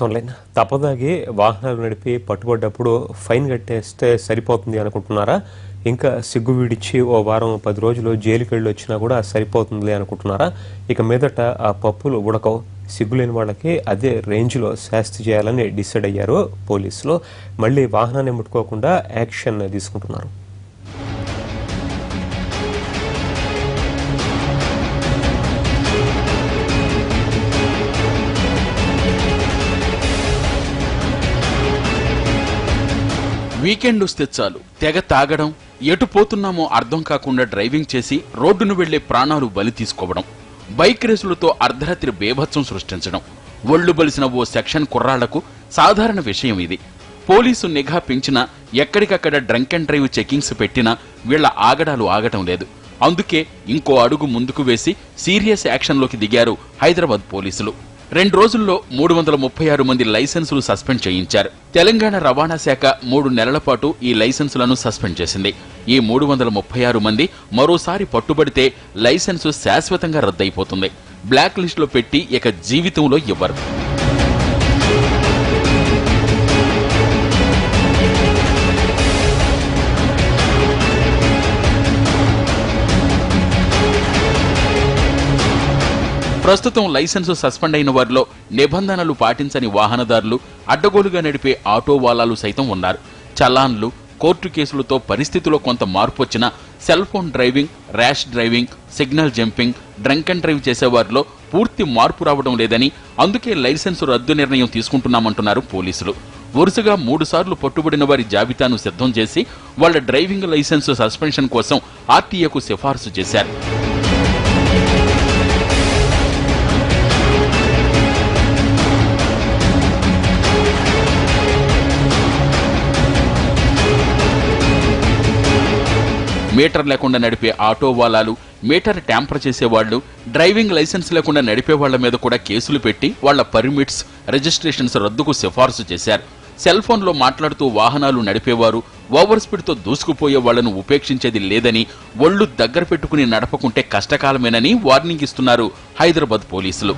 Online తప్పదాగి వాహనాలు నడిపి పట్టుబడ్డప్పుడు fine కట్టేస్తే సరిపోతుంది అనుకుంటున్నారా? ఇంకా సిగ్గు వీడిచ్చి ఓ వారం 10 రోజులు జైలుకి వెళ్ళి వచ్చినా కూడా సరిపోతుంది అనుకుంటున్నారా? ఇక మీదట ఆ పప్పులు ఉడకవు. సిగ్గులేని వాళ్ళకి అదే రేంజ్లో శాస్తి చేయాలని డిసైడ్ అయ్యారు పోలీసులు. మళ్ళీ వాహనాన్ని ముట్టుకోకుండా యాక్షన్ తీసుకుంటున్నారు. వీకెండ్ వస్తే చాలు తెగ తాగడం, ఎటు పోతున్నామో అర్థం కాకుండా డ్రైవింగ్ చేసి రోడ్డును వెళ్లే ప్రాణాలు బలి తీసుకోవడం, బైక్ రేసులతో అర్ధరాత్రి బేభత్సం సృష్టించడం ఒళ్లు బలిసిన ఓ సెక్షన్ కుర్రాళ్లకు సాధారణ విషయం ఇది. పోలీసు నిఘా పెంచినా ఎక్కడికక్కడ డ్రంక్ అండ్ డ్రైవ్ చెకింగ్స్ పెట్టినా వీళ్ల ఆగడాలు ఆగటం లేదు. అందుకే ఇంకో అడుగు ముందుకు వేసి సీరియస్ యాక్షన్లోకి దిగారు హైదరాబాద్ పోలీసులు. 2 రోజుల్లో 336 మంది లైసెన్సులు సస్పెండ్ చేయించారు. తెలంగాణ రవాణా శాఖ 3 నెలల పాటు ఈ లైసెన్సులను సస్పెండ్ చేసింది. ఈ 336 మంది మరోసారి పట్టుబడితే లైసెన్సు శాశ్వతంగా రద్దయిపోతుంది. బ్లాక్ లిస్టులో పెట్టి ఇక జీవితంలో ఇవ్వరు. ప్రస్తుతం లైసెన్సు సస్పెండ్ అయిన వారిలో నిబంధనలు పాటించని వాహనదారులు, అడ్డగోలుగా నడిపే ఆటో వాలాలు సైతం ఉన్నారు. చలాన్లు, కోర్టు కేసులతో పరిస్థితిలో కొంత మార్పు వచ్చినా cell phone driving, rash driving, signal jumping, drunk and drive చేసేవారిలో పూర్తి మార్పు రావడం లేదని, అందుకే లైసెన్సు రద్దు నిర్ణయం తీసుకుంటున్నామంటున్నారు పోలీసులు. వరుసగా 3 సార్లు పట్టుబడిన వారి జాబితాను సిద్ధం చేసి వాళ్ల డ్రైవింగ్ లైసెన్సు సస్పెన్షన్ కోసం ఆర్టీఏకు సిఫార్సు చేశారు. మీటర్ లేకుండా నడిపే ఆటో వాలాలు, మీటర్ ట్యాంపర్ చేసేవాళ్లు, డ్రైవింగ్ లైసెన్స్ లేకుండా నడిపే వాళ్ల మీద కూడా కేసులు పెట్టి వాళ్ల పర్మిట్స్, రిజిస్ట్రేషన్స్ రద్దుకు సిఫార్సు చేశారు. సెల్ ఫోన్లో మాట్లాడుతూ వాహనాలు నడిపేవారు, ఓవర్ స్పీడ్తో దూసుకుపోయే వాళ్లను ఉపేక్షించేది లేదని, ఒళ్లు దగ్గర పెట్టుకుని నడపకుంటే కష్టకాలమేనని వార్నింగ్ ఇస్తున్నారు హైదరాబాద్ పోలీసులు.